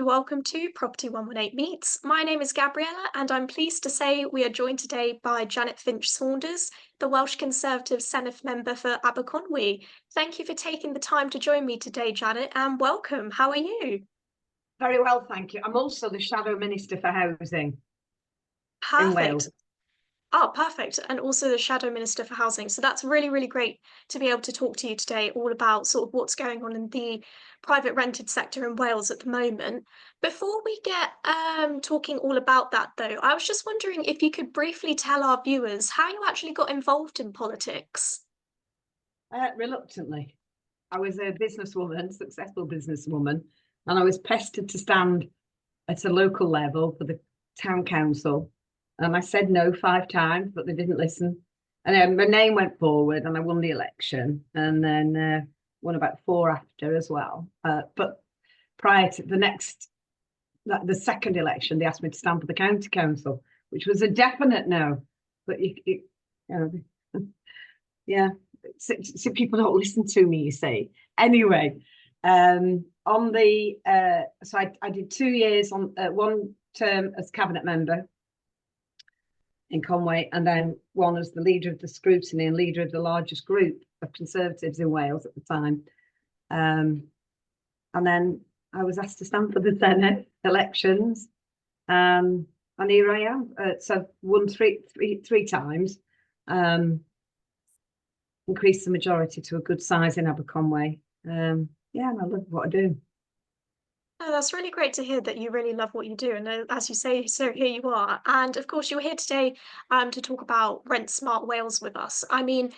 welcome to Property 118 Meets. My name is Gabriella, and I'm pleased to say we are joined today by Janet Finch-Saunders, the Welsh Conservative Senedd member for Aberconwy. Thank you for taking the time to join me today, Janet, and welcome. How are you? Very well, thank you. I'm also the Shadow Minister for Housing in Wales. Perfect. Oh, perfect. And also the Shadow Minister for Housing. So that's really, really great to be able to talk to you today all about sort of what's going on in the private rented sector in Wales at the moment. Before we get talking all about that, though, I was just wondering if you could briefly tell our viewers how you actually got involved in politics. Reluctantly. I was a businesswoman, successful businesswoman, and I was pestered to stand at a local level for the town council. And I said no 5 times, but they didn't listen. And then my name went forward and I won the election, and then won about 4 after as well. But prior to the second election, they asked me to stand for the county council, which was a definite no. But you know, yeah, so people don't listen to me, you see. Anyway, so I did 2 years on 1 term as cabinet member in Conway, and then 1 as the leader of the scrutiny and leader of the largest group of Conservatives in Wales at the time. And then I was asked to stand for the Senedd elections, and here I am. So won three times, increased the majority to a good size in Aberconwy. Yeah, and I love what I do. Oh, that's really great to hear that you really love what you do. And as you say, so here you are. And of course, you're here today to talk about Rent Smart Wales with us. I mean,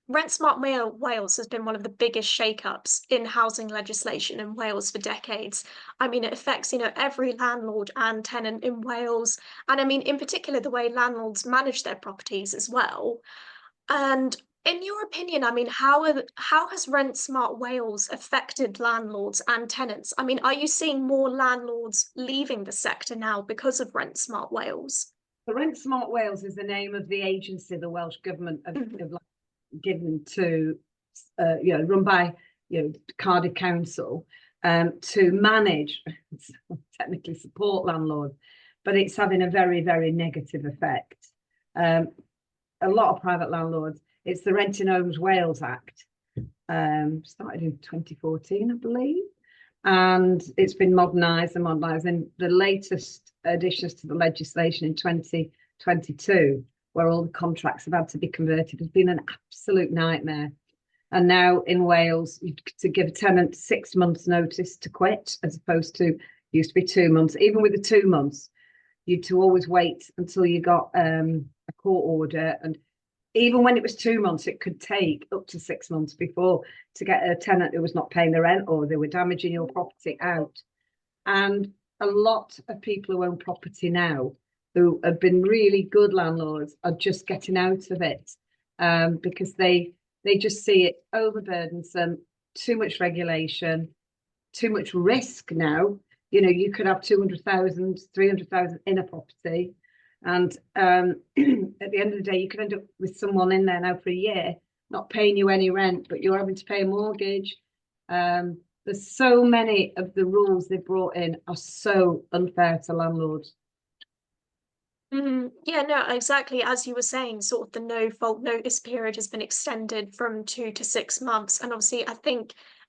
Rent Smart Wales has been one of the biggest shake-ups in housing legislation in Wales for decades. I mean, it affects, every landlord and tenant in Wales. And I mean, in particular, the way landlords manage their properties as well. And in your opinion, I mean, how has Rent Smart Wales affected landlords and tenants? I mean, are you seeing more landlords leaving the sector now because of Rent Smart Wales? The Rent Smart Wales is the name of the agency the Welsh government have given to, run by, Cardiff Council, to manage, technically support landlords, but it's having a very, very negative effect. A lot of private landlords. It's the Renting Homes Wales Act, started in 2014, I believe, and it's been modernised and modernised. And the latest additions to the legislation in 2022, where all the contracts have had to be converted, has been an absolute nightmare. And now in Wales, to give a tenant 6 months' notice to quit, as opposed to used to be 2 months. Even with the 2 months, you'd to always wait until you got a court order, and even when it was 2 months, it could take up to 6 months before to get a tenant who was not paying the rent, or they were damaging your property out. And a lot of people who own property now, who have been really good landlords, are just getting out of it, because they just see it overburdensome, too much regulation, too much risk now. You could have 200,000, 300,000 in a property. And at the end of the day, you could end up with someone in there now for a year, not paying you any rent, but you're having to pay a mortgage. There's so many of the rules they brought in are so unfair to landlords. Yeah, no, exactly. As you were saying, sort of the no fault notice period has been extended from 2 to 6 months. And obviously, I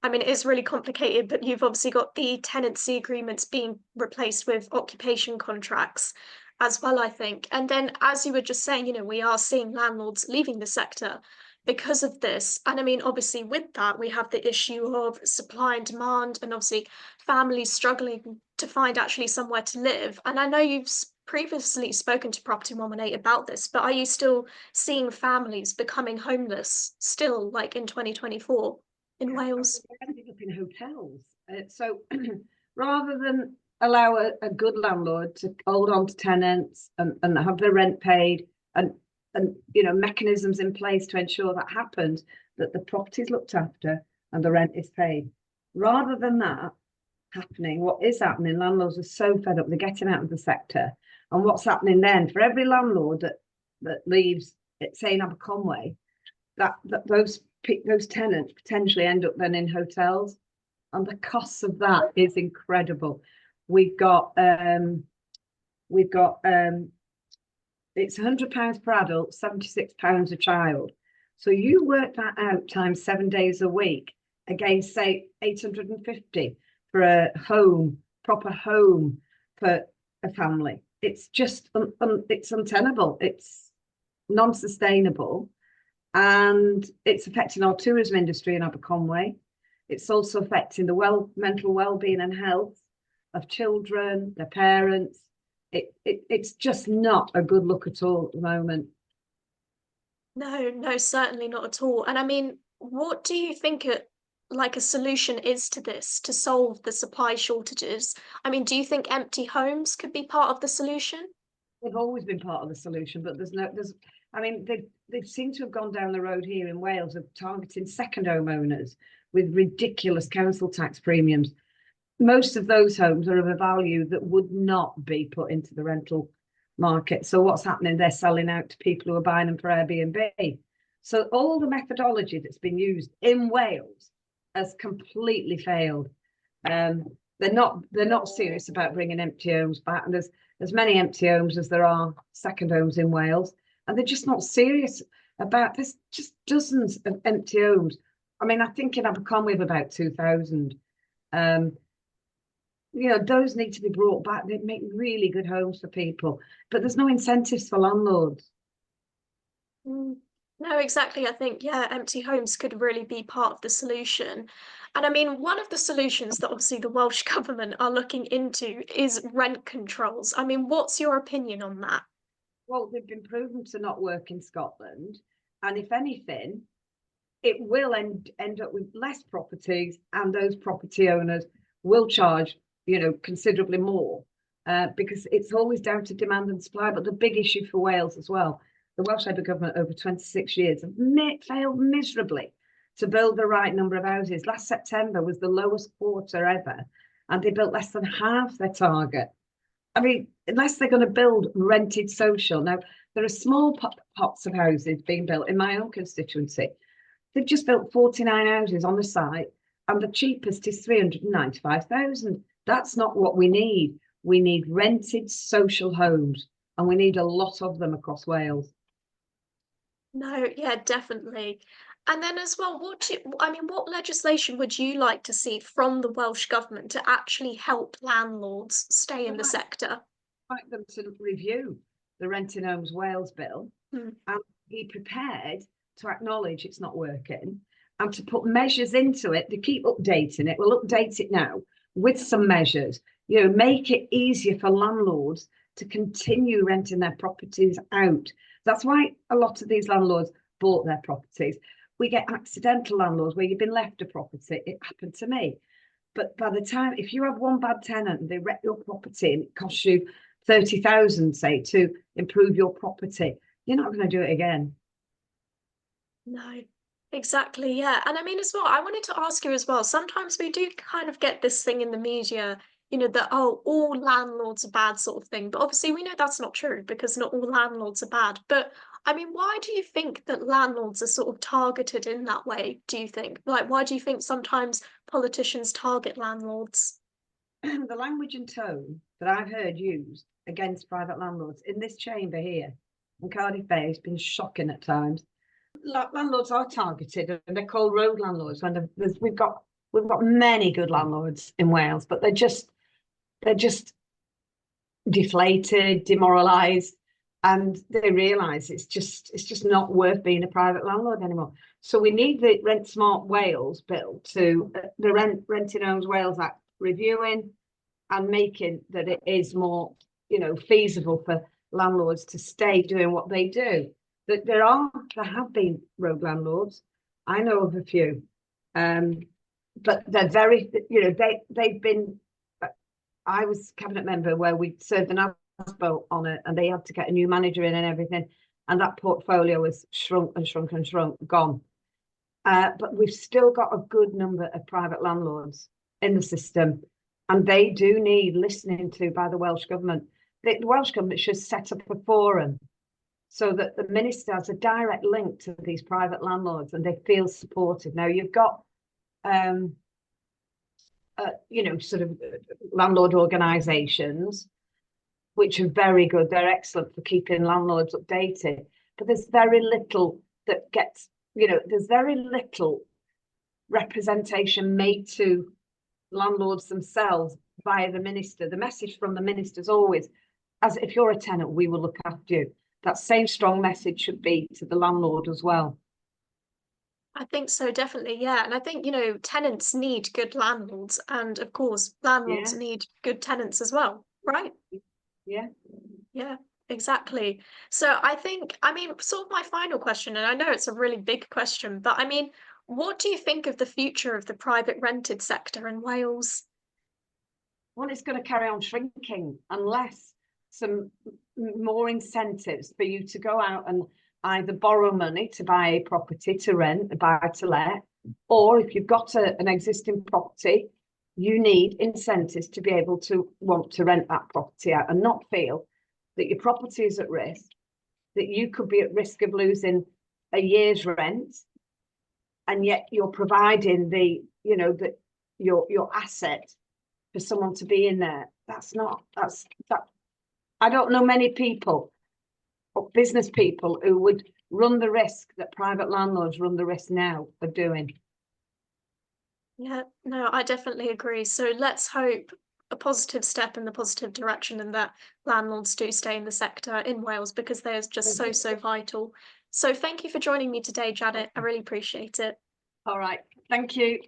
mean, it is really complicated, but you've obviously got the tenancy agreements being replaced with occupation contracts as well, I think. And then, as you were just saying, we are seeing landlords leaving the sector because of this. And I mean, obviously, with that, we have the issue of supply and demand, and obviously families struggling to find actually somewhere to live. And I know you've previously spoken to Property 118 about this, but are you still seeing families becoming homeless still, like in 2024 in Wales? They're ending up in hotels. So rather than allow a good landlord to hold on to tenants and have their rent paid, and mechanisms in place to ensure that happens, that the property is looked after and the rent is paid. Rather than that happening, what is happening, landlords are so fed up, they're getting out of the sector. And what's happening then, for every landlord that leaves, say in Aberconwy, that those tenants potentially end up then in hotels, and the costs of that is incredible. we've got we've got it's £100 per adult, £76 a child. So you work that out times 7 days a week against, say, 850 for a home, proper home for a family. It's just it's untenable. It's non-sustainable, and it's affecting our tourism industry in Aberconwy. It's also affecting the mental well-being and health of children, their parents. It's just not a good look at all at the moment. No, no, certainly not at all. And I mean, what do you think like a solution is to this to solve the supply shortages? I mean, do you think empty homes could be part of the solution? They've always been part of the solution, but I mean, they seem to have gone down the road here in Wales of targeting second home owners with ridiculous council tax premiums. Most of those homes are of a value that would not be put into the rental market. So what's happening? They're selling out to people who are buying them for Airbnb. So all the methodology that's been used in Wales has completely failed. They're not serious about bringing empty homes back, and there's as many empty homes as there are second homes in Wales, and they're just not serious about. There's just dozens of empty homes. I mean, I think in Aberconwy we have about 2,000. Those need to be brought back. They make really good homes for people, but there's no incentives for landlords. Mm. No, exactly. I think, yeah, empty homes could really be part of the solution. And I mean, one of the solutions that obviously the Welsh government are looking into is rent controls. I mean, what's your opinion on that? Well, they've been proven to not work in Scotland, and if anything, it will end up with less properties, and those property owners will charge, considerably more, because it's always down to demand and supply. But the big issue for Wales as well, the Welsh Labour government over 26 years have failed miserably to build the right number of houses. Last September was the lowest quarter ever, and they built less than half their target. I mean, unless they're going to build rented social. Now, there are small pots of houses being built in my own constituency. They've just built 49 houses on the site, and the cheapest is 395,000. That's not what we need. We need rented social homes, and we need a lot of them across Wales. No, yeah, definitely. And then as well, what legislation would you like to see from the Welsh government to actually help landlords stay in I'd the sector? like them to review the Renting Homes Wales bill Hmm. and be prepared to acknowledge it's not working and to put measures into it. They keep updating it. We'll update it now with some measures, make it easier for landlords to continue renting their properties out. That's why a lot of these landlords bought their properties. We get accidental landlords where you've been left a property. It happened to me. But by the time, if you have one bad tenant and they wreck your property and it costs you 30,000, say, to improve your property, you're not going to do it again. No, exactly. Yeah. And I mean, as well, I wanted to ask you as well. Sometimes we do kind of get this thing in the media, that, oh, all landlords are bad sort of thing. But obviously, we know that's not true because not all landlords are bad. But I mean, why do you think that landlords are sort of targeted in that way? Do you think? Like, why do you think sometimes politicians target landlords? The language and tone that I've heard used against private landlords in this chamber here in Cardiff Bay has been shocking at times. Landlords are targeted, and they're called road landlords. When we've got many good landlords in Wales, but they're just deflated, demoralised, and they realise it's just not worth being a private landlord anymore. So we need the Rent Smart Wales bill to the Renting Homes Wales Act reviewing and making that it is more feasible for landlords to stay doing what they do. That there have been road landlords. I know of a few, but they're very they've been. I was cabinet member where we served an ASBO on it, and they had to get a new manager in and everything, and that portfolio was shrunk and shrunk and shrunk, gone. But we've still got a good number of private landlords in the system, and they do need listening to by the Welsh government. The Welsh government should set up a forum so that the minister has a direct link to these private landlords and they feel supported. Now, you've got a you know, sort of landlord organisations, which are very good. They're excellent for keeping landlords updated. But there's very little that gets, you know, there's very little representation made to landlords themselves via the minister. The message from the minister is always, as if you're a tenant, we will look after you. That same strong message should be to the landlord as well. I think so, definitely, yeah. And I think, you know, tenants need good landlords, and of course, landlords Yeah, need good tenants as well, right? yeah. Yeah, exactly. So I think, I mean, sort of my final question, and I know it's a really big question, but I mean, what do you think of the future of the private rented sector in Wales? Well, it's going to carry on shrinking unless some more incentives for you to go out and either borrow money to buy a property to rent, buy to let, or if you've got an existing property, you need incentives to be able to want to rent that property out and not feel that your property is at risk, that you could be at risk of losing a year's rent, and yet you're providing the, you know, that your asset for someone to be in there. That's that. I don't know many people or business people who would run the risk that private landlords run the risk now of doing. Yeah, no, I definitely agree. So let's hope a positive step in the positive direction and that landlords do stay in the sector in Wales because they're just so, so vital. So thank you for joining me today, Janet. I really appreciate it. All right. Thank you.